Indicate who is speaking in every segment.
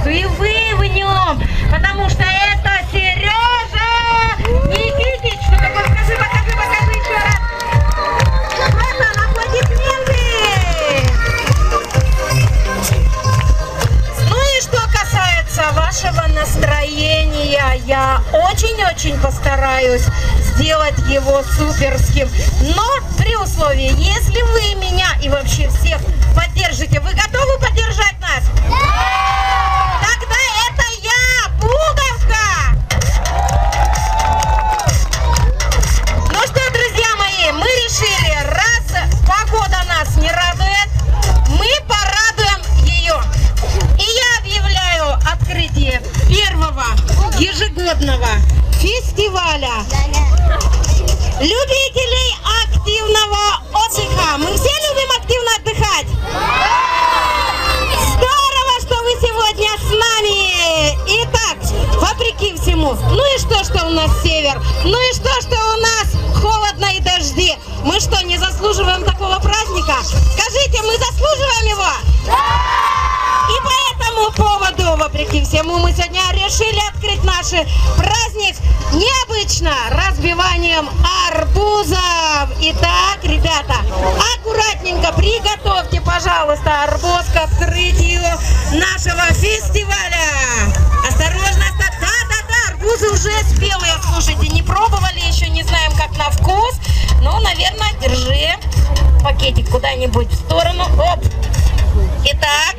Speaker 1: сердцу, и вы в нем, потому что это Сережа Никитич. Что такое? Покажи еще раз. Братан, аплодисменты! Ну и что касается вашего настроения, я очень-очень постараюсь сделать его суперским, но при условии, если вы меня и вообще всех поддержите. Вы готовы поддержать нас? Да! Тогда это я, Пуговка! Ну что, друзья мои, мы решили, раз погода нас не радует, мы порадуем ее. И я объявляю открытие первого ежегодного фестиваля любителей активного отдыха. Мы все любим активно отдыхать? Здорово, что вы сегодня с нами. Итак, вопреки всему, ну и что у нас север? Ну и что у нас холодно и дожди? Мы что, не заслуживаем такого праздника? Скажите, мы заслуживаем его? И по этому поводу, вопреки всему, мы сегодня решили открыть наш праздник необычно разбиванием арбузов. Итак, ребята, аккуратненько приготовьте, пожалуйста, арбуз к открытию нашего фестиваля. Осторожно, да, арбузы уже спелые, слушайте, не пробовали еще, не знаем, как на вкус. Ну, наверное, держи пакетик куда-нибудь в сторону. Оп. Итак,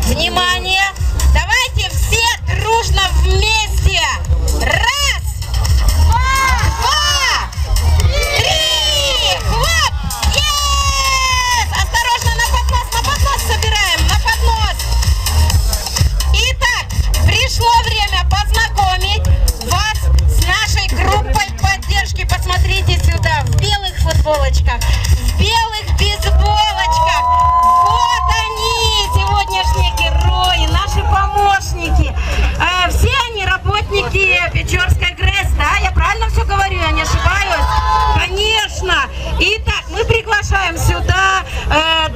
Speaker 1: внимание, давайте все дружно вместе. Раз, два, три, хлоп! Yes! Осторожно, на поднос собираем, на поднос. Итак, пришло время познакомить вас с нашей группой поддержки. Посмотрите сюда, в белых футболочках, в белых бейсболочках. Вот они, сегодняшние герои, наши помощники. Все они работники Печорской ГРЭС, да? Я правильно все говорю, я не ошибаюсь? Конечно. Итак, мы приглашаем сюда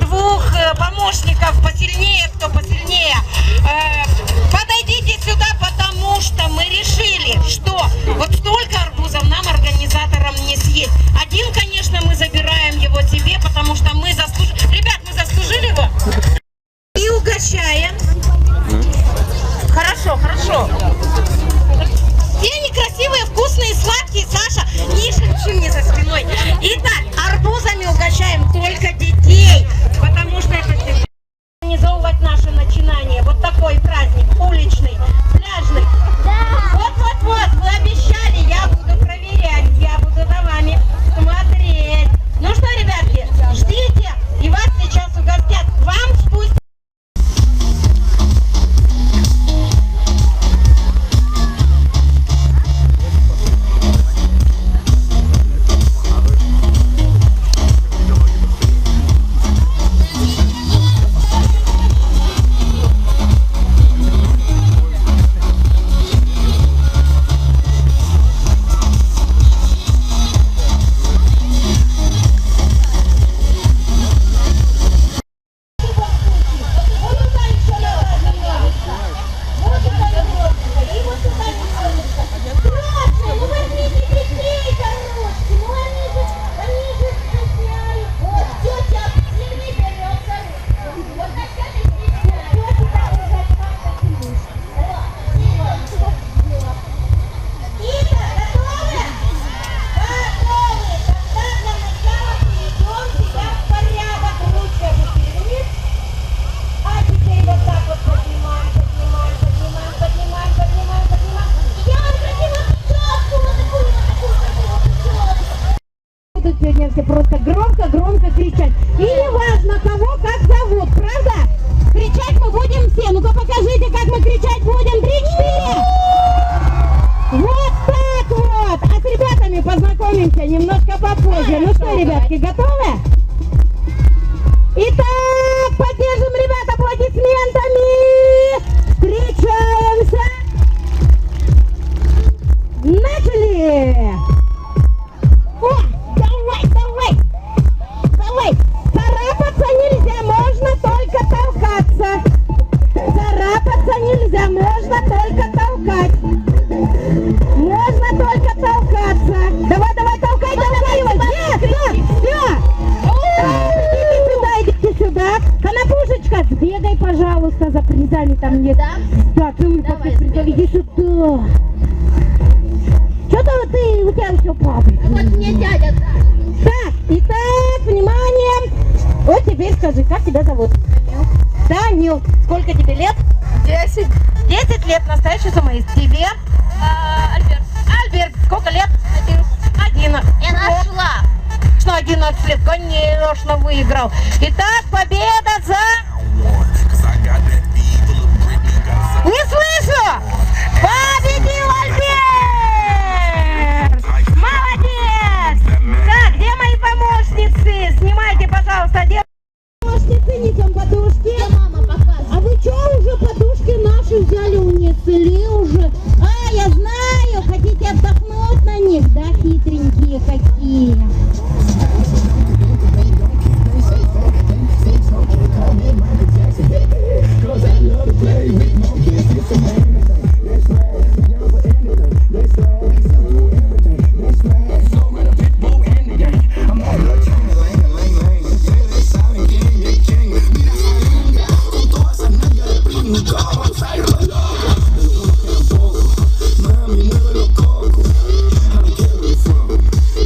Speaker 1: двух помощников, посильнее, кто посильнее. Подойдите сюда, потому что мы решили, что вот столько арбузов нам, организаторам, не съесть. Один, конечно, мы забираем его себе, потому что мы заслужили. Ребят, мы заслужили его? И угощаем. Хорошо. Все они красивые, вкусные, сладкие, Саша. Не шепчи мне за спиной. Итак, арбузами угощаем только детей, потому что это организовывать наше начинание. Вот такой праздник, уличный, пляжный. Вот, вы обещали, я буду проверять, я буду за вами смотреть. Ну что, ребятки, ждите, и вас сейчас угостят. Вам спустят. Сегодня все просто громко кричать. И не важно кого, как зовут, правда? Кричать мы будем все. Ну-ка покажите, как мы кричать будем. 3-4. Вот так вот. А с ребятами познакомимся немножко попозже. Ну что, ребятки, готовы? Итак, поддержим ребят аплодисментами. Встречаемся. Начали. О, давай. Царапаться нельзя, можно только толкаться. Царапаться нельзя,
Speaker 2: там нет. Да, целуй по всех призов, иди сюда. Что-то вот ты, у тебя все падает.
Speaker 3: Вот мне дядя, да.
Speaker 2: Так, итак, внимание. Вот теперь скажи, как тебя зовут? Таню. Сколько тебе лет?
Speaker 1: 10.
Speaker 2: 10 лет, настоящий самоист. Тебе?
Speaker 1: Альберт.
Speaker 2: Альберт, сколько лет? 11.
Speaker 3: Я нашла.
Speaker 2: Что 11 лет? Конечно, выиграл. Итак, победа за... Не слышу! Победил Альберт! Молодец! Так, где мои помощницы? Снимайте, пожалуйста, где... Помощницы, несем подушки.
Speaker 3: Мама показывает.
Speaker 2: А вы что, уже подушки наши взяли, унесли уже? А, я знаю, хотите отдохнуть на них, да, хитренькие какие.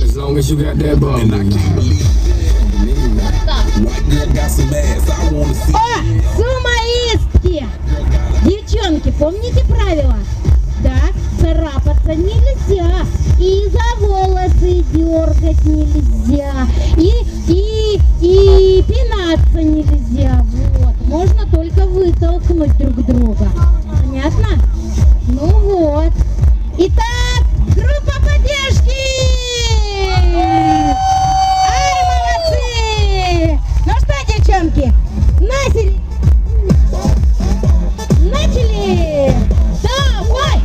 Speaker 4: As long as you got that ball. And I can't believe white girl got some ass. I wanna see.
Speaker 2: О, сумоистки! Девчонки, помните правила? Да, царапаться нельзя, и за волосы дергать нельзя, и пинаться нельзя. Вот, можно только вытолкнуть друг друга. Понятно? Ну вот. Итак, группа поддержки! Ай, молодцы! Ну что, девчонки, начали! Давай!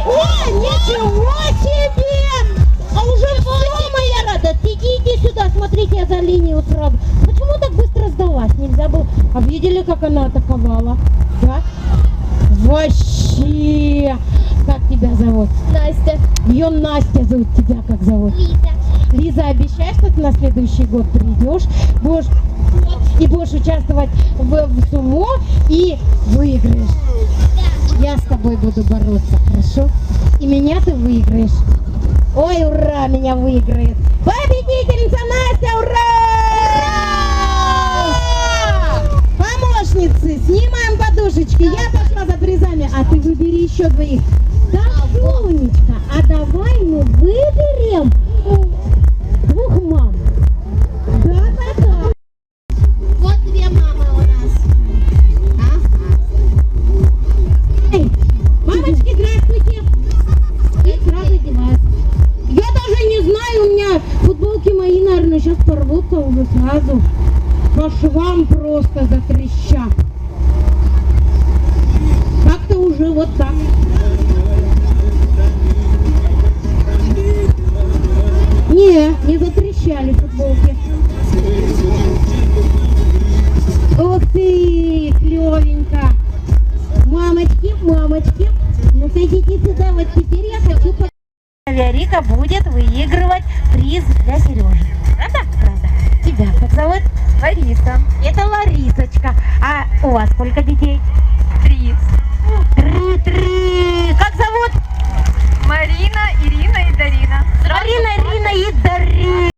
Speaker 2: Ой, ничего себе! А уже все, моя рада. Иди сюда, смотрите, я за линию сразу. Почему так быстро сдалась? Нельзя было. А видели, как она атаковала? Да? Вообще! Как тебя зовут?
Speaker 3: Настя.
Speaker 2: Ее Настя зовут. Тебя как зовут?
Speaker 3: Лиза.
Speaker 2: Лиза, обещай, что ты на следующий год придешь, будешь участвовать в сумо и выиграешь.
Speaker 3: Да.
Speaker 2: Я с тобой буду бороться, хорошо? И меня ты выиграешь. Ой, ура, меня выиграет. Победительница Настя, ура! Помощницы, снимаем подушечки. Я пошла за призами, а ты выбери еще двоих. Да, Сонечка, а давай мы выберем двух мам. Да.
Speaker 3: Вот две мамы у нас.
Speaker 2: Эй, мамочки, здравствуйте. И сразу одеваются. Я даже не знаю, у меня футболки мои, наверное, сейчас порвутся уже сразу. По швам просто затрещат. Как-то уже вот так. Не затрещали футболки. Ух ты, клевенько. Мамочки, ну-ка идите сюда. Вот теперь я хочу... Виорика будет выигрывать приз для Сережи. Правда? Правда. Тебя как зовут? Лариса. Это Ларисочка. А у вас сколько детей?